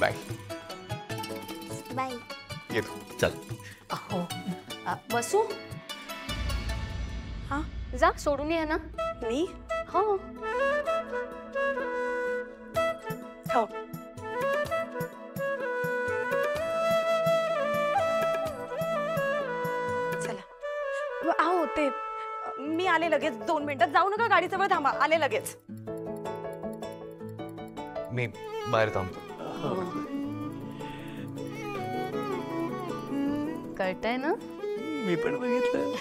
Bye bye. येतो. चल. अहो बसू. हा जा सोडून ये ना. मी हो. हो. चला. अहो ते मी आले लगेच. 2 मिनिटात. जाऊ नका, गाडीजवळ थांबा. आले लगेच. मी बाहेर थांबतो. कळतंय ना. मी पण बघितलं.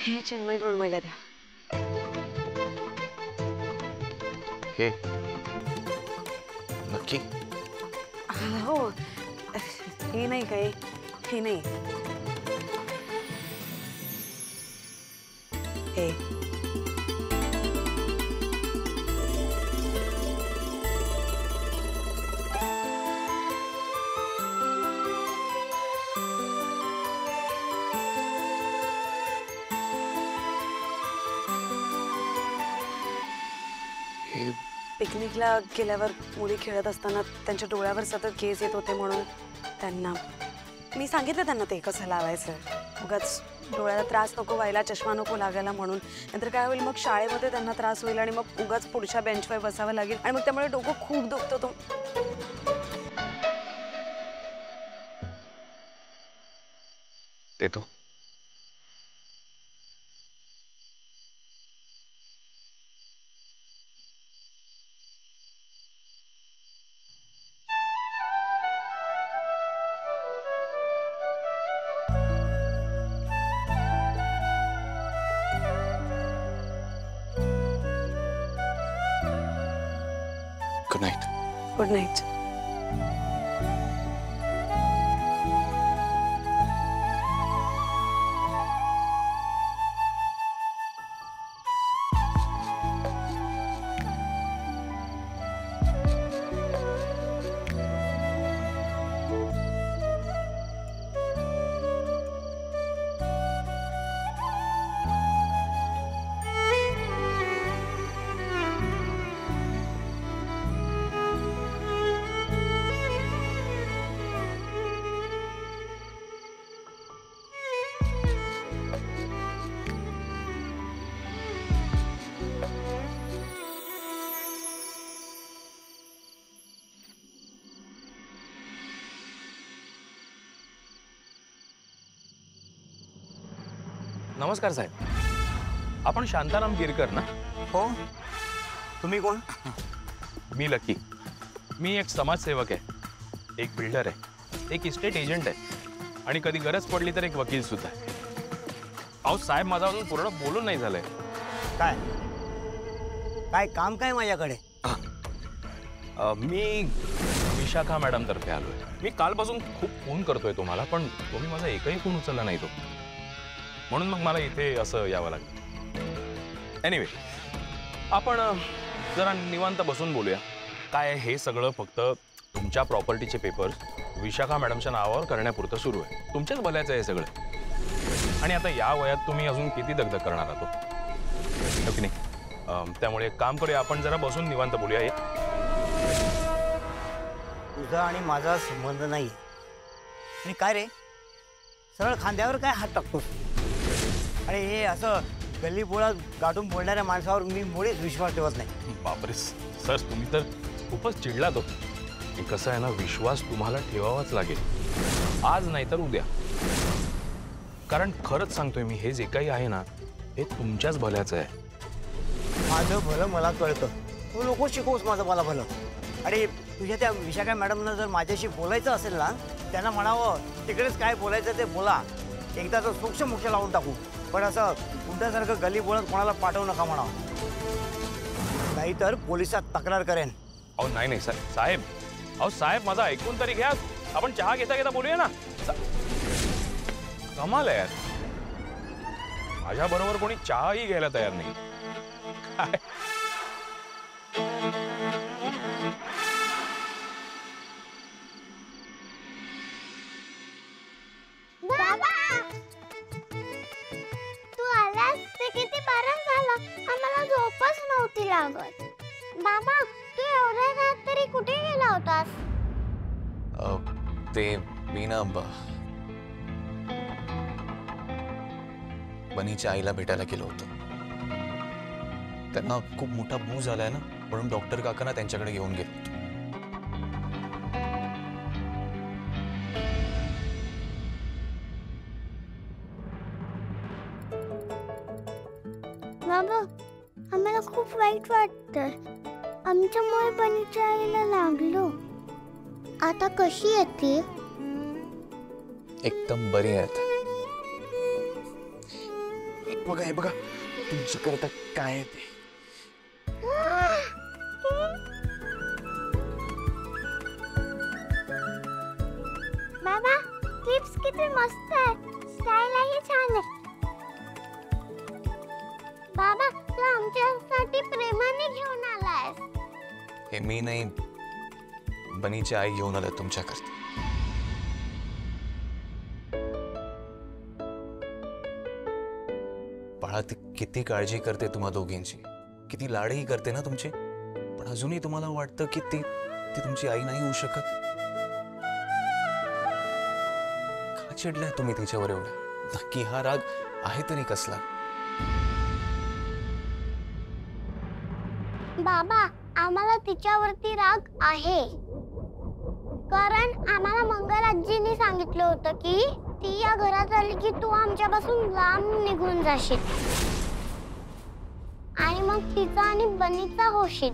हे चिन्मय मृण्मयला द्या. हे नक्की. हो. हे नाही काय. हे नाही. हे पिकनिकला गेल्यावर मुली खेळत असताना त्यांच्या डोळ्यावर सतत केस येत होते म्हणून त्यांना मी सांगितलं त्यांना ते कसं लावायचं. उगाच डोळ्याला त्रास नको व्हायला, चष्मा नको लागायला म्हणून. नंतर काय होईल, मग शाळेमध्ये त्यांना त्रास होईल आणि मग उगाच पुढच्या बेंचवर बसावं लागेल आणि मग त्यामुळे डोकं खूप दुखतं. तो देतो. Good night. Good night. नमस्कार साहेब. आपण शांताराम गिरकर ना? हो. तुम्ही कोण? मी लकी. मी एक समाजसेवक आहे, एक बिल्डर आहे, एक इस्टेट एजंट आहे आणि कधी गरज पडली तर एक वकील सुद्धा आहे. अहो साहेब, माझा अजून पूर्ण बोलून नाही झालंय. काय काय काम काय माझ्याकडे? मी विशाखा मॅडम तर्फे आलोय. मी कालपासून खूप फोन करतोय तुम्हाला, पण तुम्ही माझा एकही फोन उचलला नाही तो, म्हणून मग मला इथे असं यावं लागलं. एनिवे, आपण जरा निवांत बसून बोलूया. काय हे सगळं फक्त तुमच्या प्रॉपर्टीचे पेपर्स विशाखा मॅडमच्या नावावर करण्यापुरतं सुरू आहे. तुमच्याच भल्याचं आहे हे सगळं. आणि आता या वयात तुम्ही अजून किती दगदग करणार आहात, हो की नाही? त्यामुळे एक काम करूया, आपण जरा बसून निवांत बोलूया. तुझा आणि माझा संबंध नाही. आणि काय रे, सरळ खांद्यावर काय हात टाकतोस? आणि हे असं गल्लीबोळात गाठून बोलणाऱ्या माणसावर मी मुळीच विश्वास ठेवत नाही. बापरे सर, तुम्ही तर खूपच चिडला तो. कसं आहे ना, विश्वास तुम्हाला ठेवावाच लागेल, आज नाही तर उद्या. कारण खरंच सांगतोय मी, हे जे काही आहे ना, हे तुमच्याच भल्याचं आहे. माझं भलं मला कळतं, तू नको शिकवूस माझं मला भलं. अरे तुझ्या त्या विशाखा मॅडमनं जर माझ्याशी बोलायचं असेल ना, त्यांना म्हणावं तिकडेच काय बोलायचं ते बोला, एकदाचं सूक्ष्म मोक्ष लावून टाकू. पण असं तुमच्यासारखं गली बोलत कोणाला पाठवू नका म्हणावं, नाहीतर पोलिसात तक्रार करेन. अहो नाही नाही साहेब, अहो साहेब, माझा ऐकून तरी घ्या. आपण चहा घेता घेता बोलूया ना. कमाल आहे यार, माझ्या बरोबर कोणी चहाही घ्यायला तयार नाही. काय बाबा, तू आलास ते किती बरं झालं. आम्हाला झोपच नव्हती लागत. बाबा, तू एवढ्या रात्री कुठे गेला होतास? ते मी ना बनीच्या आईला भेटायला गेलो होतो. त्यांना खूप मोठा भू झालाय ना, म्हणून डॉक्टर काकांना त्यांच्याकडे घेऊन गेलो होतो. बाबा, आम्हाला खूप वाईट वाटतंय. आमच्यामुळे बनीच्या आईला लागलो. आता कशी येते? एकदम बरी आहेत. बघा, हे बघा तुमच्याकरता काय आहे ते. बाबा, क्लिप्स किती मस्त आहे. स्टाईलही छान आहे. बाबा, तू आमच्यासाठी प्रेमाने घेऊन आलायस. हे मी नाही, बनीची आई घेऊन आलं तुमच्याकरता. बाळा, ती किती काळजी करते तुम्हा दोघींची, किती लाडही करते ना तुमची, पण अजूनही तुम्हाला वाटतं की ती तुमची आई नाही होऊ शकत. का चिडलाय तुम्ही तिच्यावर एवढं? नक्की हा राग आहे तरी कसला? बाबा, आम्हाला तिच्यावरती राग आहे. कारण आम्हाला मंगल सांगितलं होतं की ती या घरात आली की तू आमच्यापासून लांब निघून जाशील आणि मग तिचा आणि बनीचा होशील.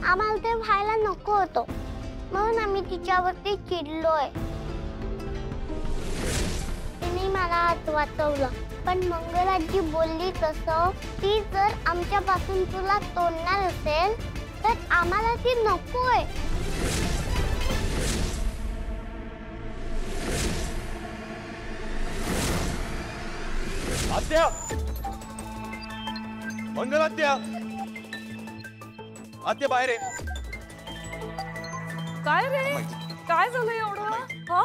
आम्हाला ते व्हायला नको होतं, म्हणून आम्ही तिच्यावरती चिडलोय. तिने मला आज वाचवलं, पण मंगल बोलली तसं ती जर आमच्यापासून तुला तोडणार असेल तर आम्हाला ती नकोय. आत्या, मंगल आत्या, आत्या बाहेर आहे. काय रे, काय झालं एवढं? हा,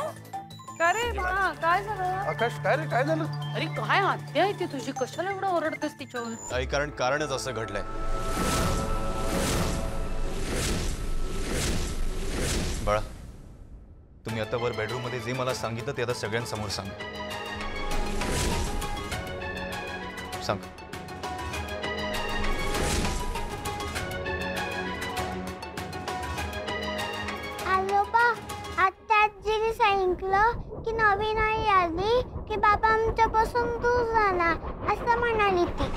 काय रे बाळा, काय झालं? आकाश, काय रे, काय झालं? अरे काय आत्या आहे ती तुझी, कशाला एवढं ओरडतेस तिच्यावर? कारणच असं घडलंय. बाळा, तुम्ही आता वर बेडरूम मध्ये जे मला सांगितलं ते आता सगळ्यांसमोर सांग. सांग. आजोबा, आत्या आजीने सांगितलं जिंकलं की नवीन आई आली की बाबा आमच्यापासून दूर जाणार असं म्हणाली ती.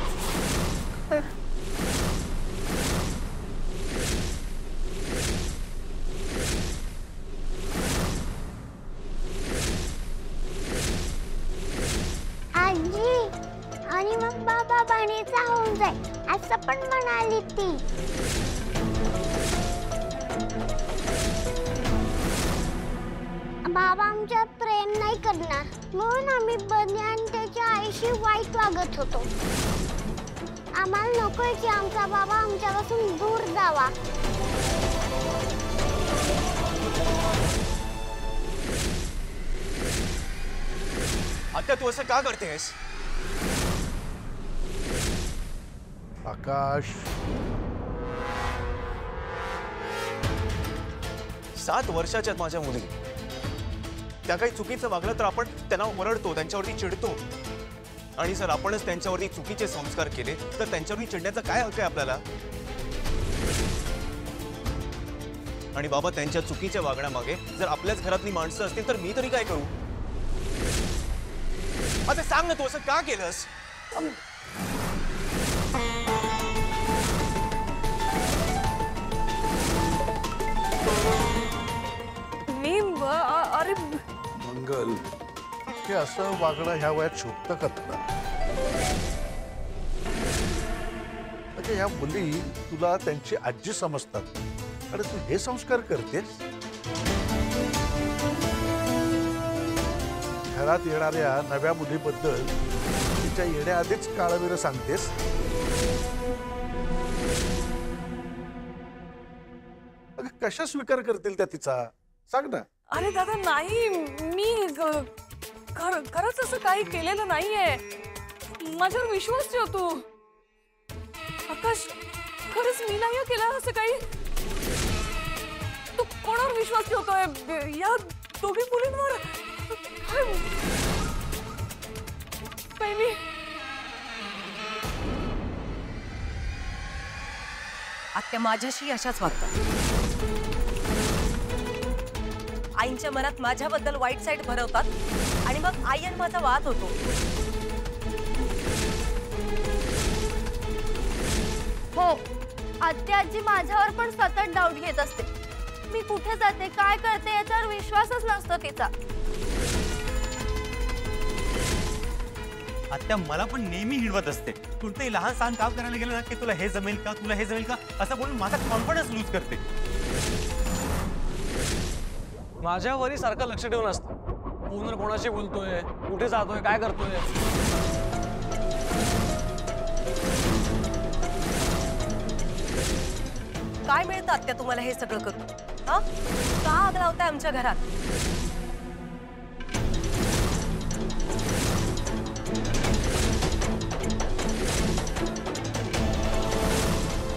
आजी आणि मग बाबा बहिणीचा होऊन जाईल असं पण म्हणाली ती. बाबा आमच्यावर प्रेम नाही करणार म्हणून आम्ही बनी आणि त्याच्या आईशी वाईट वागत होतो. आम्हाला नकोय की आमचा बाबा आमच्यापासून दूर जावा. आता तू असं का करतेस? आकाश, 7 वर्षाच्या माझ्या मुली, त्या काही चुकीचं वागलं तर आपण त्यांना ओरडतो, त्यांच्यावरती चिडतो. आणि जर आपणच त्यांच्यावरती चुकीचे संस्कार केले तर त्यांच्यावरती चिडण्याचा काय हक्क आहे आपल्याला? आणि बाबा, त्यांच्या चुकीच्या वागण्यामागे जर आपल्याच घरातली माणसं असतील तर मी तरी काय करू? आता सांग ना, तू असं का केलंस? अरे मंगल, हे असं वागणं ह्या वयात शोभतं का तुला? म्हणजे ह्या मुली तुला त्यांची आजी समजतात आणि तू हे संस्कार करतेस? घरात येणाऱ्या नव्या मुलीबद्दल तिच्या येण्याआधीच काळवीर सांगतेस. अगं, कशा स्वीकार करतील त्या तिचा? सांग ना. अरे दादा नाही, मी खरंच असं काही केलेलं नाहीये. माझ्यावर विश्वास ठेव तू. आकाश, खरंच मी नाही केलं असं काही. तू कोणावर विश्वास ठेवतोय? या दोघी मुलींवर? पहिली आत्या माझ्याशी अशाच वागतात. आईंच्या मनात माझ्याबद्दल वाईट साईड भरवतात आणि मग आई आणि माझा वाद होतो. हो, आत्या आजी माझ्यावर पण सतत डाऊट घेत असते. मी कुठे जाते, काय करते याच्यावर विश्वासच नसतो तिचा. आत्या मला पण नेहमी हिडवत असते. कोणतंही लहान सहान काम करायला गेलं ना की तुला हे जमेल का, तुला हे जमेल का असं बोलून माझा कॉन्फिडन्स लूज करते. माझ्यावरही सारखं लक्ष ठेवून असतं. फोनवर कोणाशी बोलतोय, कुठे जातोय, काय करतोय. काय मिळतं आत्या तुम्हाला हे सगळं करून? हा, का आग लावताय आमच्या घरात?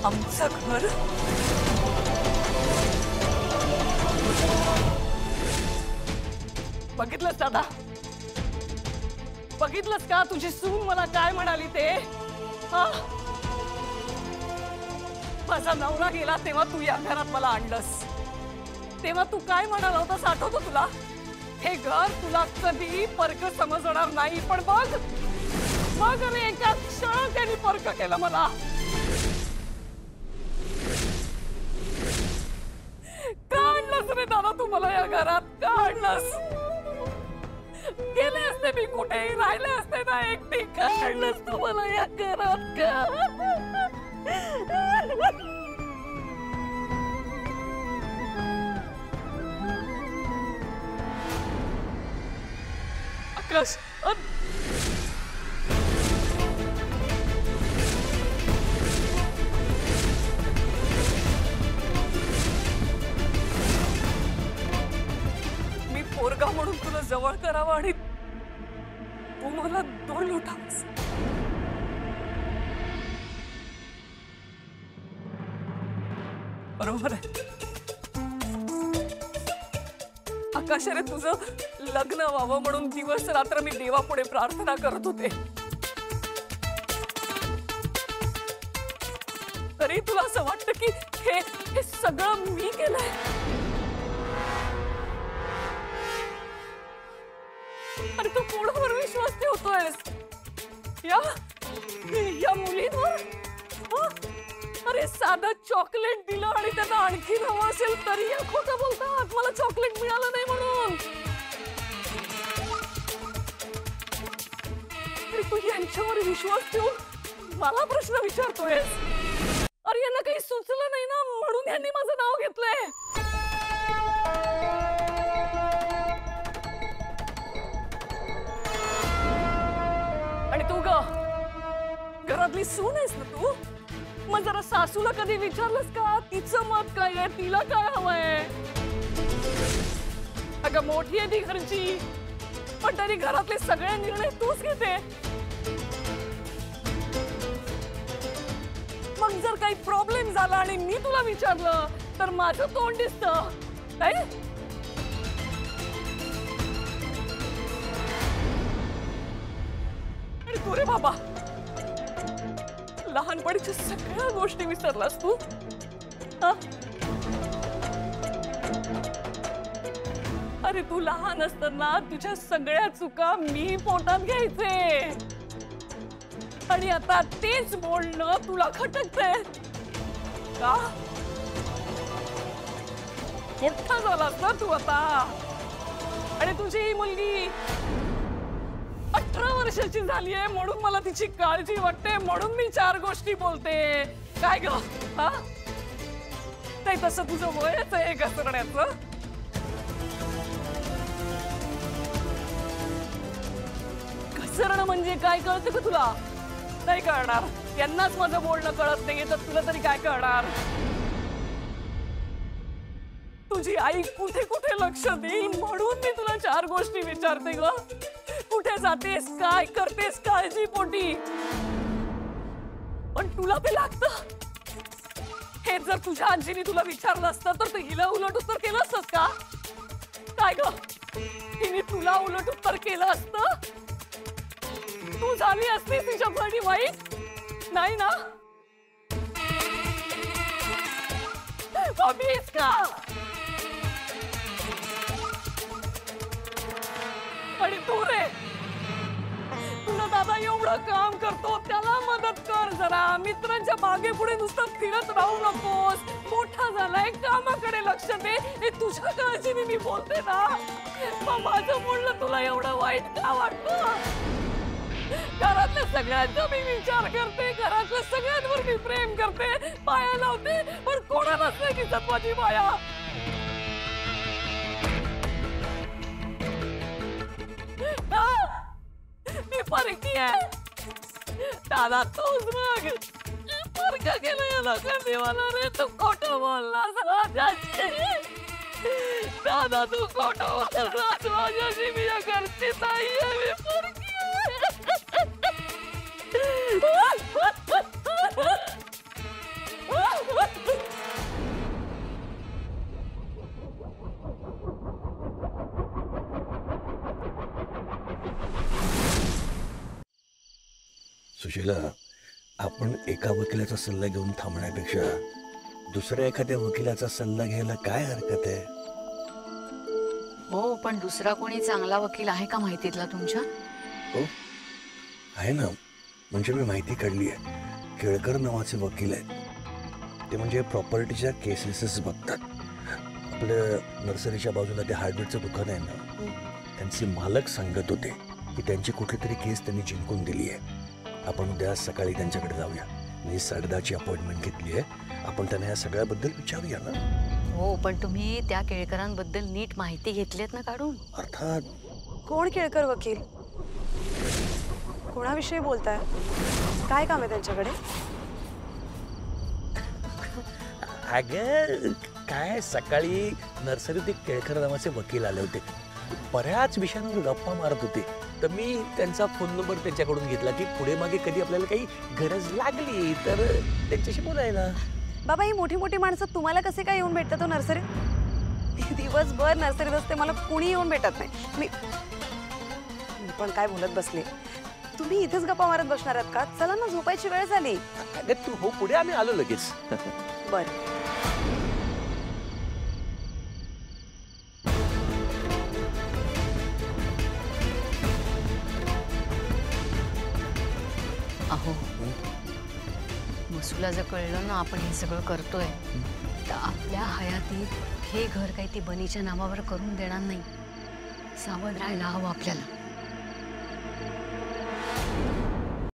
आमचं घर बघितलंस दादा? बघितलंस का तुझी सून मला काय म्हणाली ते? हा, माझा नवरा गेला तेव्हा तू या घरात मला आणलंस. तेव्हा तू काय म्हणाला होतास आठवतो तुला? हे घर तुला कधी परक समजणार नाही. पण बघ बघ अरे, एका क्षणात त्यांनी परक केलं मला. का आणलंस रे दादा तू मला या घरात? का आणलंस? गेले असते मी कुठेही, राहिले असते ना एकटी. का आणलंस तू मला या घरात? का? आकाश, मी पोरगा म्हणून तुला जवळ करावं आणि तू मला दोन लुटावस. बरोबर आहे आकाश. रे तुझं लग्न व्हावं म्हणून दिवस रात्र मी देवापुढे प्रार्थना करत होते. तरी तुला असं वाटतं की हे सगळं मी केलंय? अरे तू कोणावर विश्वास ठेवतोयस? या मुलींवर? अरे साधं चॉकलेट दिलं आणि त्यांना आणखी हवं असेल तरी या खोटं बोलतात मला चॉकलेट मिळालं नाही म्हणून. अरे तू यांच्यावर विश्वास ठेवून मला प्रश्न विचारतोयस? अरे यांना काही सुचलं नाही ना म्हणून यांनी माझं नाव घेतलंय. आणि तू ग घरातली सून आहेस ना तू? मग जरा सासूला कधी विचारलंस का तिचं मत काय आहे, तिला काय हवंय? अगं मोठी आहे ती घरची, पण तरी घरातले सगळे निर्णय तूच घेते. मग जर काही प्रॉब्लेम झाला आणि मी तुला विचारलं तर माझं तोंड दिसतं नाही? आणि तू रे बाबा लहानपणीच्या सगळ्या गोष्टी विसरलास तू? अरे तू लहान असताना तुझ्या सगळ्या चुका मी पोटात घ्यायचे आणि आता तेच बोलणं तुला खटकतंय का? मोठा झालास ना तू आता आणि तुझी ही मुलगी 18 वर्षाची झाली आहे म्हणून मला तिची काळजी वाटते म्हणून मी 4 गोष्टी बोलते. काय ग नाही तसं तुझं वयच आहे घसरण्याचं. घसरणं म्हणजे काय कळतं का तुला? नाही कळणार. यांनाच माझं बोलणं कळत नाहीये तर तुला तरी काय कळणार? तुझी आई कुठे कुठे लक्ष देईल म्हणून मी तुला 4 गोष्टी विचारते ग. कुठे जातेस, काय करतेस काळजी पोटी, पण तुला ते लागतं. हे जर तुझ्या आजीने तुला विचारलं असतं तर तू हिला उलट उत्तर केलं असतंस का? काय ग हिने तुला उलट उत्तर केलं असतं? तू झाली असती तिच्यासाठी वाईट नाही ना? बाबीस का? आणि तू रे तुला दादा एवढं काम करतो त्याला मदत कर जरा. मित्रांच्या मागे पुढे नुसतं फिरत राहू नकोस. मोठा झालाय कामाकडे लक्ष दे. हे तुझ्या काळजीने मी बोलते ना. मग माझं बोलणं तुला एवढं वाईट का वाटतं? घरातल्या सगळ्यांचा मी विचार करते, घरातल्या सगळ्यांवर मी प्रेम करते, पाया लावते, पण कोणालाच नाही दिसत माझी माया. मी परकी आहे दादा. तूच मग परक केलं याला का देवाला रे? तू खोटं बोललास दादा. तू खोटं बोललास माझ्याशी. मी या घरची ताई आहे. मी परकी सुशीला, आपण एका वकिलाचा सल्ला घेऊन थांबण्यापेक्षा दुसऱ्या एखाद्या वकिलाचा सल्ला घ्यायला काय हरकत आहे? हो, पण दुसरा कोणी चांगला वकील आहे का माहितीतला तुमच्या? हो आहे ना. म्हणजे मी माहिती काढली आहे. केळकर नावाचे वकील आहेत. ते म्हणजे प्रॉपर्टीच्या केसेसच बघतात. आपल्या नर्सरीच्या बाजूला ते हार्डवेअरचं दुकान आहे ना, त्यांचे मालक सांगत होते की त्यांची कुठली तरी केस त्यांनी जिंकून दिली आहे. आपण उद्या सकाळी त्यांच्याकडे जाऊया. मी 10:30ची अपॉइंटमेंट घेतली आहे. आपण त्यांना या सगळ्याबद्दल विचारूया ना. हो, पण तुम्ही त्या केळकरांबद्दल नीट माहिती घेतलीत ना काढून? अर्थात. कोण केळकर वकील? कोणाविषयी बोलताय? काय काम आहे त्यांच्याकडे? अगं काय, सकाळी नर्सरीत एक केळकर नावाचे वकील आले होते. बऱ्याच विषयांवर गप्पा मारत होते. तर मी त्यांचा फोन नंबर त्यांच्याकडून घेतला की पुढे मागे कधी आपल्याला काही गरज लागली तर त्यांच्याशी बोलायला. बाबा, ही मोठी मोठी माणसं तुम्हाला कसे काय येऊन भेटतात? तो नर्सरीत दिवसभर नर्सरीत असते, मला कुणी येऊन भेटत नाही. मी पण काय बोलत बसले. तुम्ही इथेच गप्पा मारत बसणार आहात का? चला ना, झोपायची वेळ झाली. अगं तू हो पुढे, आम्ही आलो लगेच. बरं. अहो मसूला जर कळलं ना आपण हे सगळं करतोय तर आपल्या हयातीत हे घर काही ती बनीच्या नावावर करून देणार नाही. सावध राहायला हवं आपल्याला.